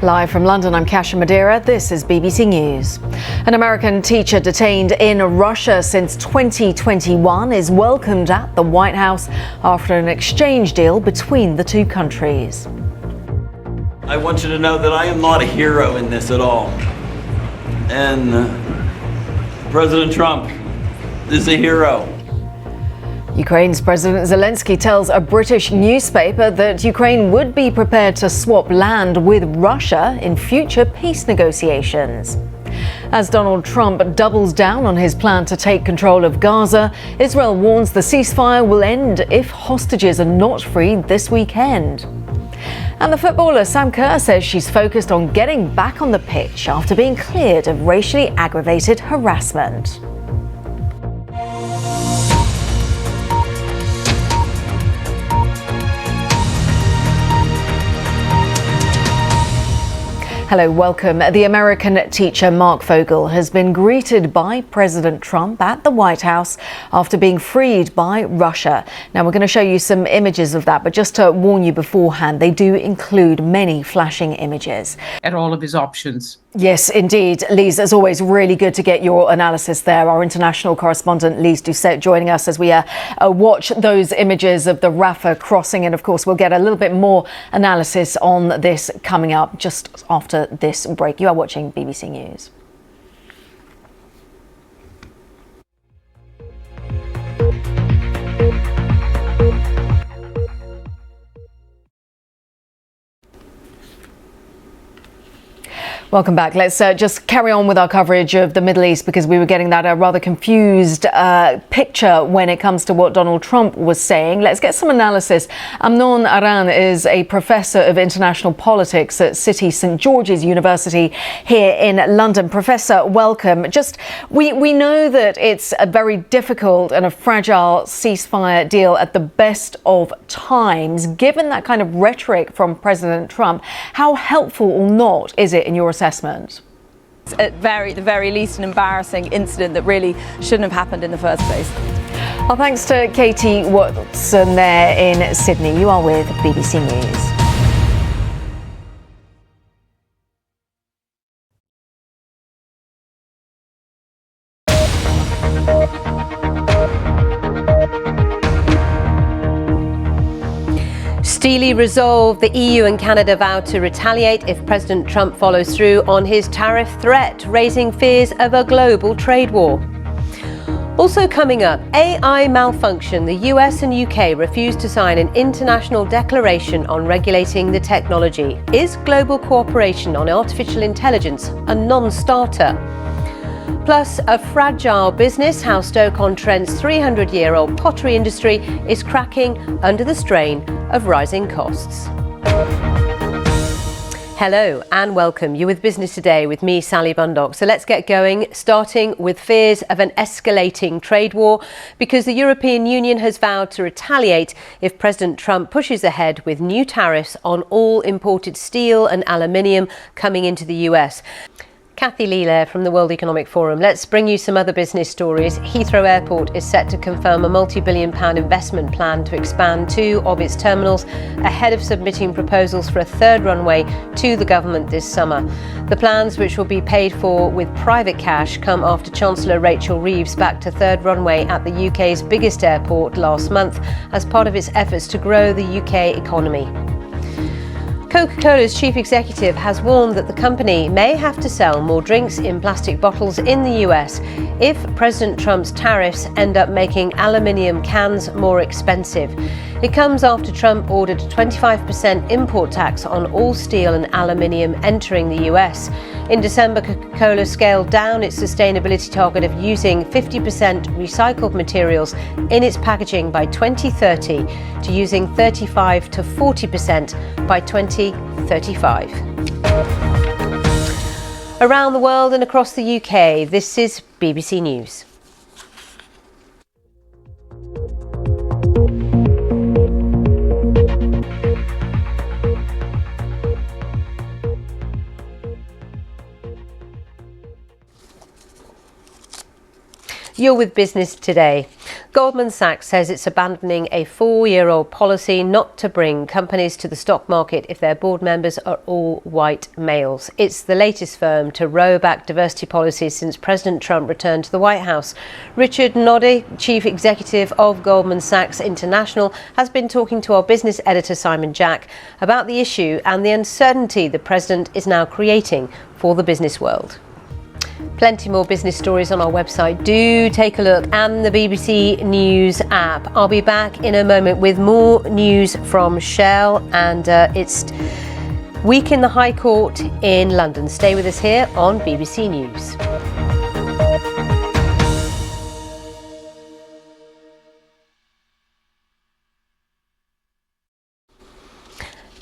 Live from London, I'm Kasia Madera. This is BBC News. An American teacher detained in Russia since 2021 is welcomed at the White House after an exchange deal between the two countries. I want you to know that I am not a hero in this at all. And President Trump is a hero. Ukraine's President Zelensky tells a British newspaper that Ukraine would be prepared to swap land with Russia in future peace negotiations. As Donald Trump doubles down on his plan to take control of Gaza, Israel warns the ceasefire will end if hostages are not freed this weekend. And the footballer Sam Kerr says she's focused on getting back on the pitch after being cleared of racially aggravated harassment. Hello, welcome. The American teacher Mark Fogel has been greeted by President Trump at the White House after being freed by Russia. Now, we're going to show you some images of that, but just to warn you beforehand, they do include many flashing images. At all of his options. Yes, indeed. Lise, as always, really good to get your analysis there. Our international correspondent, Lise Doucette, joining us as we watch those images of the Rafah crossing. And of course, we'll get a little bit more analysis on this coming up just after this break. You are watching BBC News. Welcome back. Let's just carry on with our coverage of the Middle East because we were getting that rather confused picture when it comes to what Donald Trump was saying. Let's get some analysis. Amnon Aran is a professor of international politics at City St George's University here in London. Professor, welcome. We know that it's a very difficult and a fragile ceasefire deal at the best of times. Given that kind of rhetoric from President Trump, how helpful or not is it in your assessment? At the very least, an embarrassing incident that really shouldn't have happened in the first place. Well, thanks to Katie Watson there in Sydney. You are with BBC News. Steely resolve, the EU and Canada vow to retaliate if President Trump follows through on his tariff threat, raising fears of a global trade war. Also coming up, AI malfunction. The US and UK refuse to sign an international declaration on regulating the technology. Is global cooperation on artificial intelligence a non-starter? Plus, a fragile business, how Stoke-on-Trent's 300-year-old pottery industry is cracking under the strain of rising costs. Hello and welcome. You're with Business Today with me, Sally Bundock. So let's get going, starting with fears of an escalating trade war, because the European Union has vowed to retaliate if President Trump pushes ahead with new tariffs on all imported steel and aluminium coming into the US. Kathy Leela from the World Economic Forum. Let's bring you some other business stories. Heathrow Airport is set to confirm a multi-billion-pound investment plan to expand 2 of its terminals ahead of submitting proposals for a third runway to the government this summer. The plans, which will be paid for with private cash, come after Chancellor Rachel Reeves backed a third runway at the UK's biggest airport last month as part of its efforts to grow the UK economy. Coca-Cola's chief executive has warned that the company may have to sell more drinks in plastic bottles in the US if President Trump's tariffs end up making aluminium cans more expensive. It comes after Trump ordered a 25% import tax on all steel and aluminium entering the US. In December, Coca-Cola scaled down its sustainability target of using 50% recycled materials in its packaging by 2030 to using 35 to 40% by 2035. Around the world and across the UK, this is BBC News. You're with Business Today. Goldman Sachs says it's abandoning a 4-year-old policy not to bring companies to the stock market if their board members are all white males. It's the latest firm to row back diversity policies since President Trump returned to the White House. Richard Noddy, chief executive of Goldman Sachs International, has been talking to our business editor Simon Jack about the issue and the uncertainty the president is now creating for the business world. Plenty more business stories on our website. Do take a look, and the BBC News app. I'll be back in a moment with more news from Shell, and it's week in the High Court in London. Stay with us here on BBC News.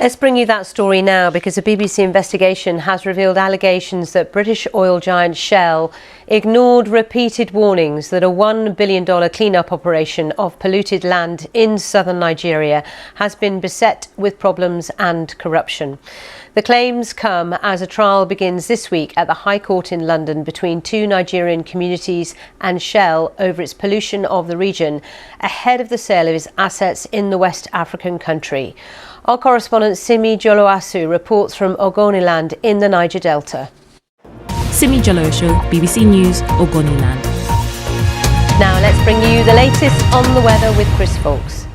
Let's bring you that story now, because a BBC investigation has revealed allegations that British oil giant Shell ignored repeated warnings that a $1 billion clean-up operation of polluted land in southern Nigeria has been beset with problems and corruption. The claims come as a trial begins this week at the High Court in London between two Nigerian communities and Shell over its pollution of the region ahead of the sale of its assets in the West African country. Our correspondent Simi Joloasu reports from Ogoniland in the Niger Delta. Simi Joloasu, BBC News, Ogoniland. Now let's bring you the latest on the weather with Chris Fawkes.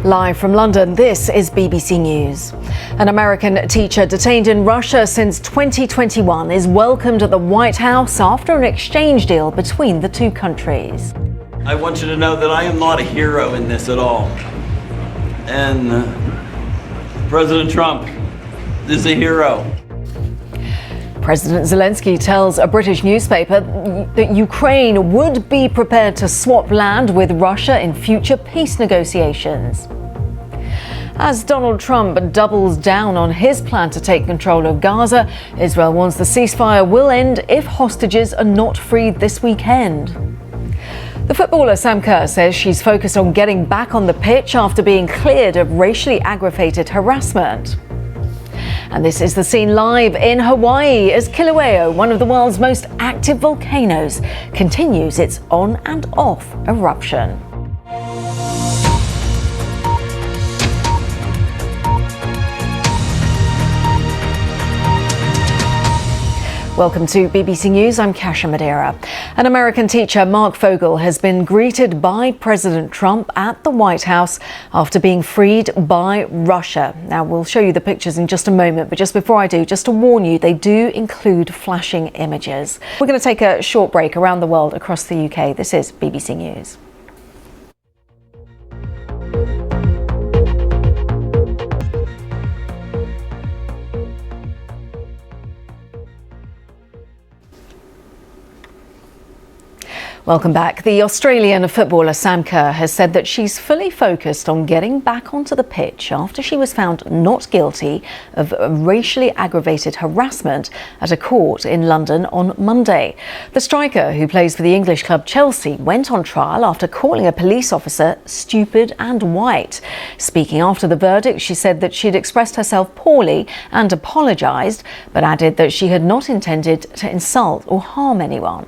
Live from London, this is BBC News. An American teacher detained in Russia since 2021 is welcomed at the White House after an exchange deal between the two countries. I want you to know that I am not a hero in this at all. And President Trump is a hero. President Zelensky tells a British newspaper that Ukraine would be prepared to swap land with Russia in future peace negotiations. As Donald Trump doubles down on his plan to take control of Gaza, Israel warns the ceasefire will end if hostages are not freed this weekend. The footballer Sam Kerr says she's focused on getting back on the pitch after being cleared of racially aggravated harassment. And this is the scene live in Hawaii as Kilauea, one of the world's most active volcanoes, continues its on and off eruption. Welcome to BBC News. I'm Kasia Madera. An American teacher, Mark Fogel, has been greeted by President Trump at the White House after being freed by Russia. Now, we'll show you the pictures in just a moment, but just before I do, just to warn you, they do include flashing images. We're going to take a short break around the world across the UK. This is BBC News. Welcome back. The Australian footballer Sam Kerr has said that she's fully focused on getting back onto the pitch after she was found not guilty of racially aggravated harassment at a court in London on Monday. The striker, who plays for the English club Chelsea, went on trial after calling a police officer stupid and white. Speaking after the verdict, she said that she'd expressed herself poorly and apologised, but added that she had not intended to insult or harm anyone.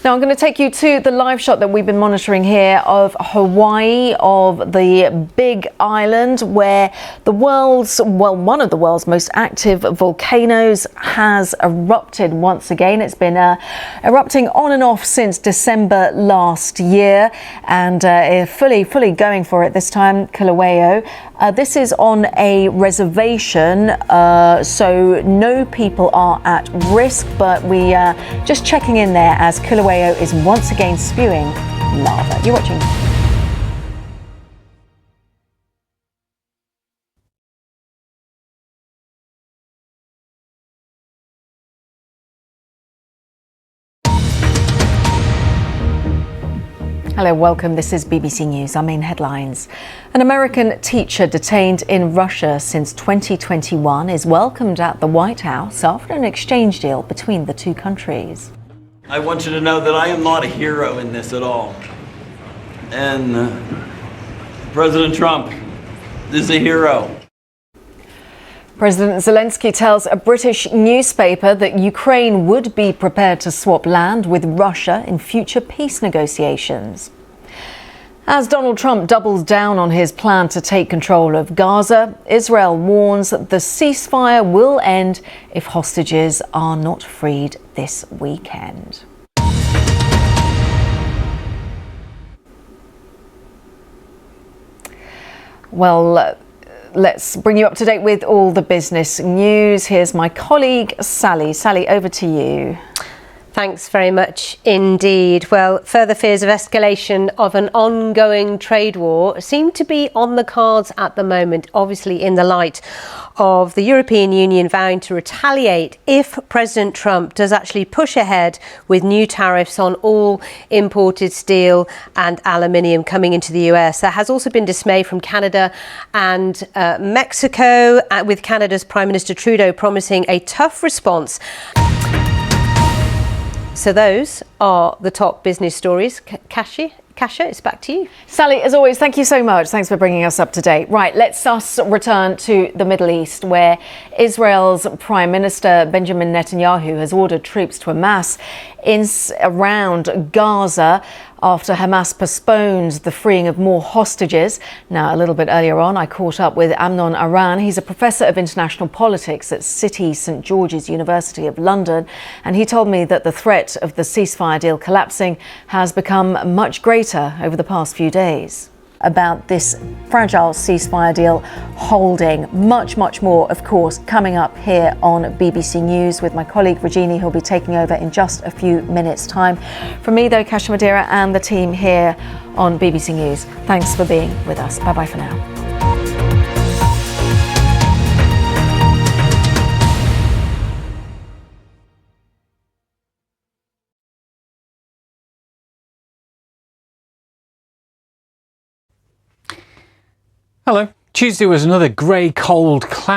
Now, I'm going to take you to the live shot that we've been monitoring here of Hawaii, of the Big Island, where one of the world's most active volcanoes has erupted once again. It's been erupting on and off since December last year, and fully going for it this time, Kilauea. This is on a reservation, so no people are at risk, but we just checking in there as Kilauea is once again spewing lava. You're watching. Hello, welcome. This is BBC News. Our main headlines. An American teacher detained in Russia since 2021 is welcomed at the White House after an exchange deal between the two countries. I want you to know that I am not a hero in this at all. And President Trump is a hero. President Zelensky tells a British newspaper that Ukraine would be prepared to swap land with Russia in future peace negotiations. As Donald Trump doubles down on his plan to take control of Gaza, Israel warns the ceasefire will end if hostages are not freed this weekend. Well, let's bring you up to date with all the business news. Here's my colleague, Sally. Sally, over to you. Thanks very much indeed. Well, further fears of escalation of an ongoing trade war seem to be on the cards at the moment, obviously in the light of the European Union vowing to retaliate if President Trump does actually push ahead with new tariffs on all imported steel and aluminium coming into the US. There has also been dismay from Canada and Mexico, with Canada's Prime Minister Trudeau promising a tough response. So those are the top business stories. Kasia, it's back to you. Sally, as always, thank you so much. Thanks for bringing us up to date. Right, let's return to the Middle East, where Israel's Prime Minister Benjamin Netanyahu has ordered troops to amass around Gaza after Hamas postponed the freeing of more hostages. Now, a little bit earlier on, I caught up with Amnon Aran. He's a professor of international politics at City St George's University of London, and he told me that the threat of the ceasefire deal collapsing has become much greater over the past few days. About this fragile ceasefire deal holding. Much more, of course, coming up here on BBC News with my colleague Regina, who'll be taking over in just a few minutes' time. From me, though, Kasia Madera and the team here on BBC News, thanks for being with us. Bye-bye for now. Hello. Tuesday was another grey, cold, cloudy